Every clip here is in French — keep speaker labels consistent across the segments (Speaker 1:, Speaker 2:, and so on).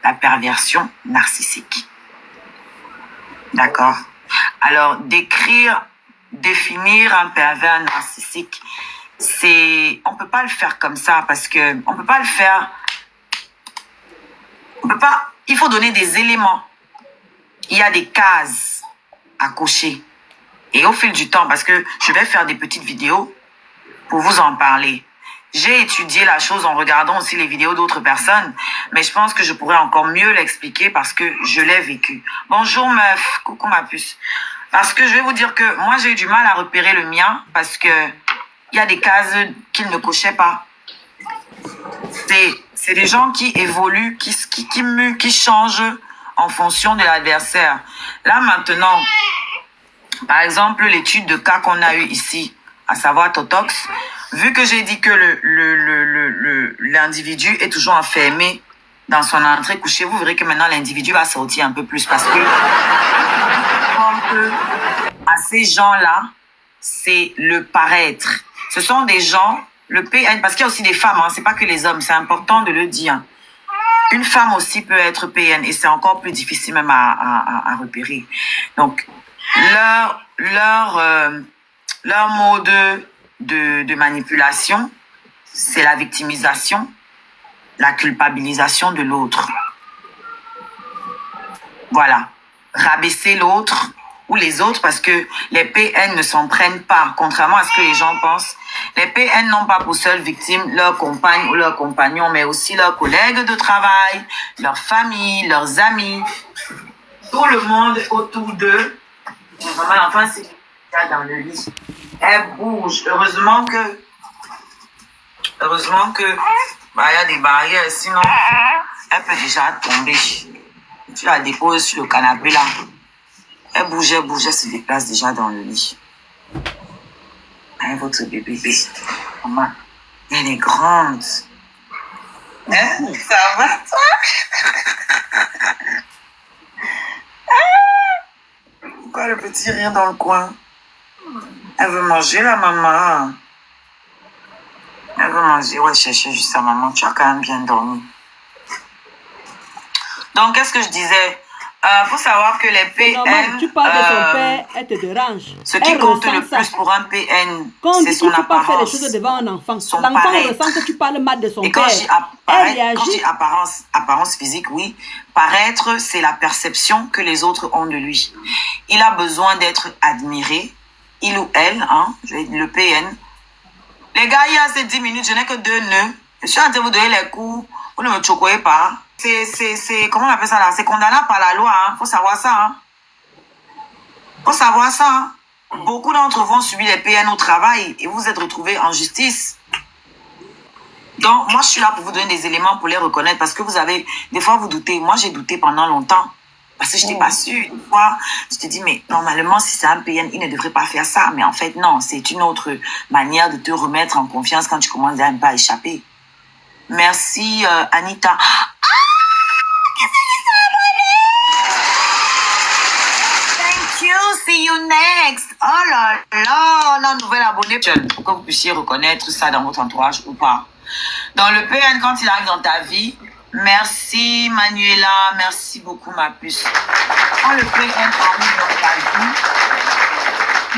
Speaker 1: la perversion narcissique. D'accord? Alors, définir un pervers narcissique, on peut pas le faire comme ça parce que on peut pas le faire. Il faut donner des éléments. Il y a des cases à cocher. Et au fil du temps, parce que je vais faire des petites vidéos pour vous en parler. J'ai étudié la chose en regardant aussi les vidéos d'autres personnes, mais je pense que je pourrais encore mieux l'expliquer parce que je l'ai vécu. Bonjour meuf, coucou ma puce. Parce que je vais vous dire que moi j'ai eu du mal à repérer le mien parce que il y a des cases qu'il ne cochait pas. C'est des gens qui évoluent, qui muent, qui changent en fonction de l'adversaire. Là maintenant, par exemple, l'étude de cas qu'on a eu ici, à savoir Totox, vu que j'ai dit que l'individu est toujours enfermé dans son entrée couchée, vous verrez que maintenant l'individu va sortir un peu plus parce que à ces gens-là, c'est le paraître. Ce sont des gens, le PN, parce qu'il y a aussi des femmes, hein, c'est pas que les hommes, c'est important de le dire. Une femme aussi peut être PN et c'est encore plus difficile même à repérer. Donc, leur mode de manipulation, c'est la victimisation, la culpabilisation de l'autre. Voilà. Rabaisser l'autre ou les autres parce que les PN ne s'en prennent pas, contrairement à ce que les gens pensent. Les PN n'ont pas pour seule victime leur compagne ou leur compagnon, mais aussi leurs collègues de travail, leur famille, leurs amis, tout le monde autour d'eux. Vraiment, l'enfant, c'est dans le lit. Elle bouge. Heureusement que bah, y a des barrières, sinon elle peut déjà tomber. Tu la déposes sur le canapé là. Elle bouge, elle se déplace déjà dans le lit. Hein, votre bébé. Maman, elle est grande. Hein? Ça va, toi? Pourquoi le petit rire dans le coin? Elle veut manger, la maman. Elle veut manger. Ouais, chercher juste sa maman. Tu as quand même bien dormi. Donc, qu'est-ce que je disais? Faut savoir que les PN...
Speaker 2: Normal, tu parles de ton père, elle te dérange.
Speaker 1: Ce qui compte le plus pour un PN, c'est son apparence.
Speaker 2: Quand tu faire les choses devant un enfant, l'enfant ressent que tu parles mal de son père.
Speaker 1: Quand je dis apparence physique, oui. Paraître, c'est la perception que les autres ont de lui. Il a besoin d'être admiré. Il ou elle, hein, le PN. Les gars, il y a ces 10 minutes, je n'ai que 2 nœuds. Je suis en train de vous donner les coups. Vous ne me choquez pas. Comment on appelle ça là? C'est condamnable par la loi, hein. Faut savoir ça, hein. Faut savoir ça, hein. Beaucoup d'entre vous ont subi les PN au travail et vous vous êtes retrouvés en justice. Donc, moi, je suis là pour vous donner des éléments pour les reconnaître parce que vous avez, des fois, vous doutez. Moi, j'ai douté pendant longtemps parce que je n'étais pas sûre. Une fois, je te dis, mais normalement, si c'est un PN, il ne devrait pas faire ça. Mais en fait, non, c'est une autre manière de te remettre en confiance quand tu commences à ne pas échapper. Merci, Anita. Thank you, see you next. Oh là là, la nouvelle abonnée. Pour que vous puissiez reconnaître ça dans votre entourage ou pas. Dans le PN, quand il arrive dans ta vie, merci Manuela, merci beaucoup ma puce. Quand le PN arrive dans ta vie,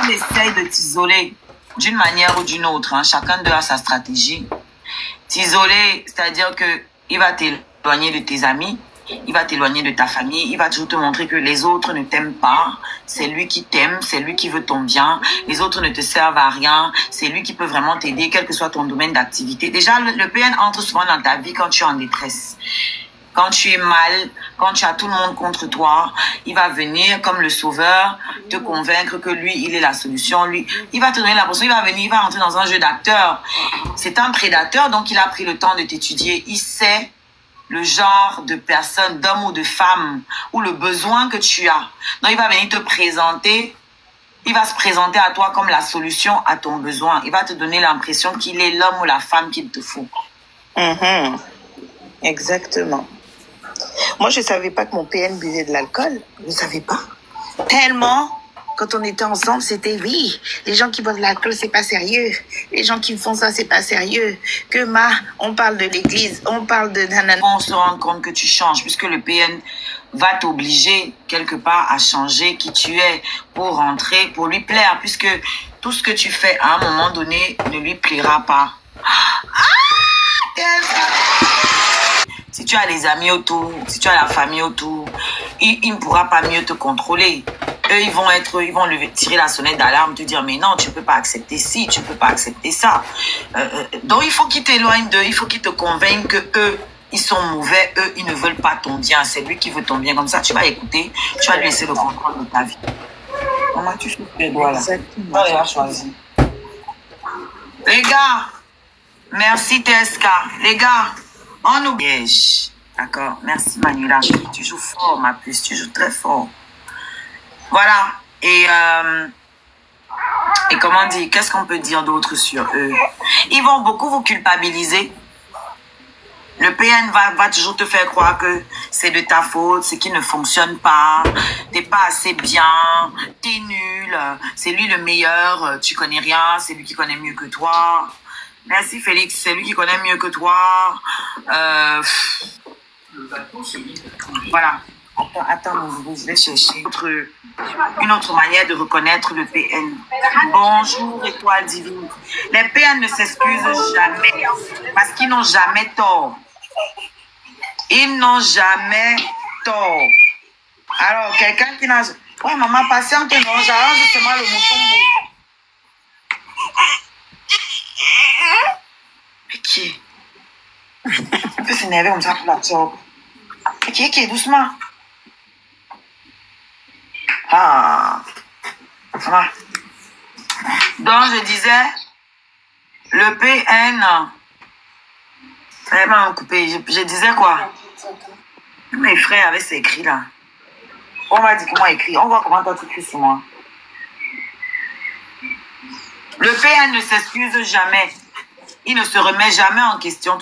Speaker 1: il essaye de t'isoler d'une manière ou d'une autre. Hein. Chacun d'eux a sa stratégie. T'isoler, c'est-à-dire que il va t'éloigner de tes amis, il va t'éloigner de ta famille, il va toujours te montrer que les autres ne t'aiment pas, c'est lui qui t'aime, c'est lui qui veut ton bien, les autres ne te servent à rien, c'est lui qui peut vraiment t'aider, quel que soit ton domaine d'activité. Déjà, le PN entre souvent dans ta vie quand tu es en détresse. Quand tu es mal, quand tu as tout le monde contre toi, il va venir comme le sauveur, te convaincre que lui, il est la solution. Lui, il va te donner l'impression, il va venir, il va rentrer dans un jeu d'acteur. C'est un prédateur, donc il a pris le temps de t'étudier. Il sait le genre de personne, d'homme ou de femme, ou le besoin que tu as. Donc il va venir te présenter, il va se présenter à toi comme la solution à ton besoin. Il va te donner l'impression qu'il est l'homme ou la femme qu'il te faut.
Speaker 3: Exactement. Moi, je ne savais pas que mon PN buvait de l'alcool. Je ne savais pas. Tellement quand on était ensemble, c'était oui. Les gens qui boivent de l'alcool, c'est pas sérieux. Les gens qui font ça, c'est pas sérieux. On parle de l'église, on parle de nanana.
Speaker 1: On se rend compte que tu changes, puisque le PN va t'obliger quelque part à changer qui tu es pour rentrer, pour lui plaire, puisque tout ce que tu fais à un moment donné ne lui plaira pas. Si tu as les amis autour, si tu as la famille autour, il ne pourra pas mieux te contrôler. Eux, ils vont tirer la sonnette d'alarme, te dire, mais non, tu ne peux pas accepter ci, tu ne peux pas accepter ça. Donc, il faut qu'ils t'éloignent d'eux, il faut qu'ils te convainquent que eux, ils sont mauvais, eux, ils ne veulent pas ton bien. C'est lui qui veut ton bien. Comme ça, tu vas écouter, tu vas lui laisser le contrôle de ta vie. Comment tu fais les doigts là? Toi, il a choisi. Les gars, merci TSK. Les gars, on oublie. D'accord, merci Manuela. Tu joues fort, ma puce, tu joues très fort. Voilà. Et comment dire, qu'est-ce qu'on peut dire d'autre sur eux? Ils vont beaucoup vous culpabiliser. Le PN va toujours te faire croire que c'est de ta faute, c'est qu'il ne fonctionne pas, t'es pas assez bien, t'es nul, c'est lui le meilleur, tu connais rien, c'est lui qui connaît mieux que toi. Merci Félix, c'est lui qui connaît mieux que toi. Voilà. Attends, je vais chercher une autre manière de reconnaître le PN. Bonjour, étoile divine. Les PN ne s'excusent jamais parce qu'ils n'ont jamais tort. Ils n'ont jamais tort. Alors, quelqu'un qui n'a... Ouais, maman, patiente, non, j'arrange justement le mouton. Mais qui est? On peut s'énerver comme ça pour la job. Mais qui est, doucement. Ah, ça va. Donc, je disais, le PN... Elle m'a coupé. Je disais quoi? Mes frères avaient écrit là. On m'a dit comment écrire. On voit comment toi tu écris sur moi. Le PN ne s'excuse jamais. Il ne se remet jamais en question.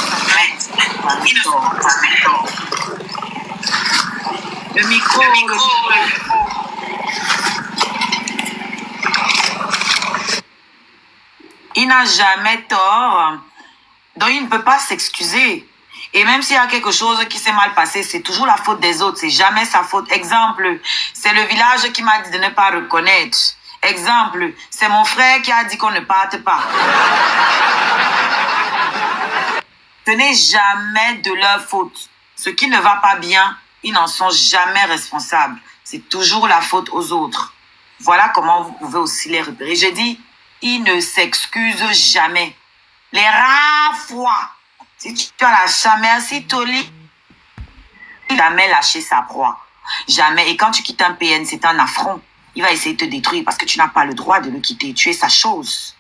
Speaker 1: Le micro. Il n'a jamais tort. Donc, il ne peut pas s'excuser. Et même s'il y a quelque chose qui s'est mal passé, c'est toujours la faute des autres. C'est jamais sa faute. Exemple, c'est le village qui m'a dit de ne pas reconnaître. Exemple, c'est mon frère qui a dit qu'on ne parte pas. Ce n'est jamais de leur faute. Ce qui ne va pas bien, ils n'en sont jamais responsables. C'est toujours la faute aux autres. Voilà comment vous pouvez aussi les repérer. Je dis, ils ne s'excusent jamais. Les rares fois, si tu as lâché, merci Toli, jamais lâcher sa proie. Jamais. Et quand tu quittes un PN, c'est un affront. Il va essayer de te détruire parce que tu n'as pas le droit de le quitter. Tu es sa chose.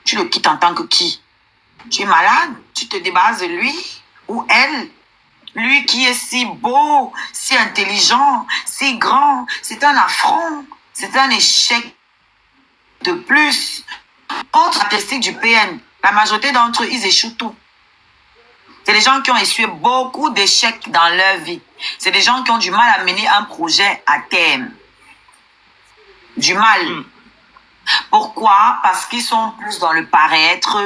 Speaker 1: Tu le quittes en tant que qui? Tu es malade? Tu te débarrasses de lui ou elle? Lui qui est si beau, si intelligent, si grand. C'est un affront. C'est un échec de plus. Autre caractéristique du PN. La majorité d'entre eux, ils échouent tout. C'est des gens qui ont essuyé beaucoup d'échecs dans leur vie. C'est des gens qui ont du mal à mener un projet à terme. Du mal. Pourquoi? Parce qu'ils sont plus dans le paraître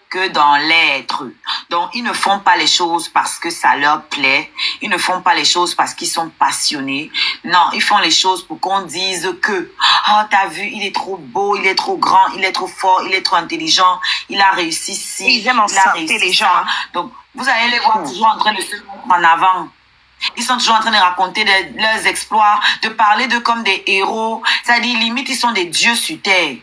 Speaker 1: que dans l'être. Donc, ils ne font pas les choses parce que ça leur plaît. Ils ne font pas les choses parce qu'ils sont passionnés. Non, ils font les choses pour qu'on dise que « Oh, t'as vu, il est trop beau, il est trop grand, il est trop fort, il est trop intelligent, il a réussi ci,
Speaker 3: ils aiment en sortir les gens. »
Speaker 1: Donc, vous allez les voir toujours en train de se mettre en avant. Ils sont toujours en train de raconter leurs exploits, de parler d'eux comme des héros. C'est-à-dire, limite, ils sont des dieux sur terre.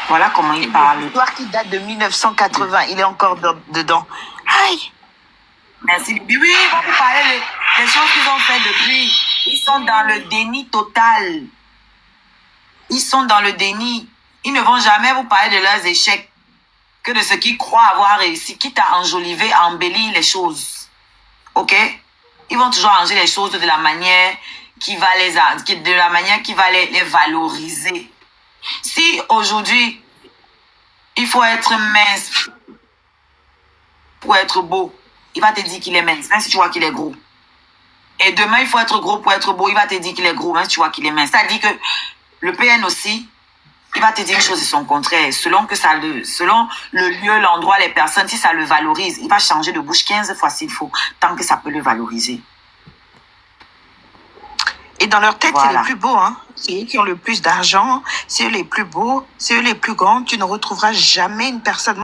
Speaker 1: Voilà comment il parle.
Speaker 3: L'histoire qui date de 1980, il est encore dedans. Aïe!
Speaker 1: Merci. Oui, ils vont vous parler des choses qu'ils ont fait depuis. Ils sont dans le déni total. Ils sont dans le déni. Ils ne vont jamais vous parler de leurs échecs que de ce qu'ils croient avoir réussi, quitte à enjoliver, à embellir les choses. Ok? Ils vont toujours arranger les choses de la manière qui va les valoriser. Si aujourd'hui, il faut être mince pour être beau, il va te dire qu'il est mince, même si tu vois qu'il est gros. Et demain, il faut être gros pour être beau. Il va te dire qu'il est gros, même si tu vois qu'il est mince. Ça dit que le PN aussi, il va te dire une chose et son contraire. Selon le lieu, l'endroit, les personnes, si ça le valorise, il va changer de bouche 15 fois s'il faut, tant que ça peut le valoriser.
Speaker 3: Et dans leur tête,
Speaker 1: Voilà.
Speaker 3: c'est les plus beaux, hein. C'est eux qui ont le plus d'argent, c'est eux les plus beaux, c'est eux les plus grands. Tu ne retrouveras jamais une personne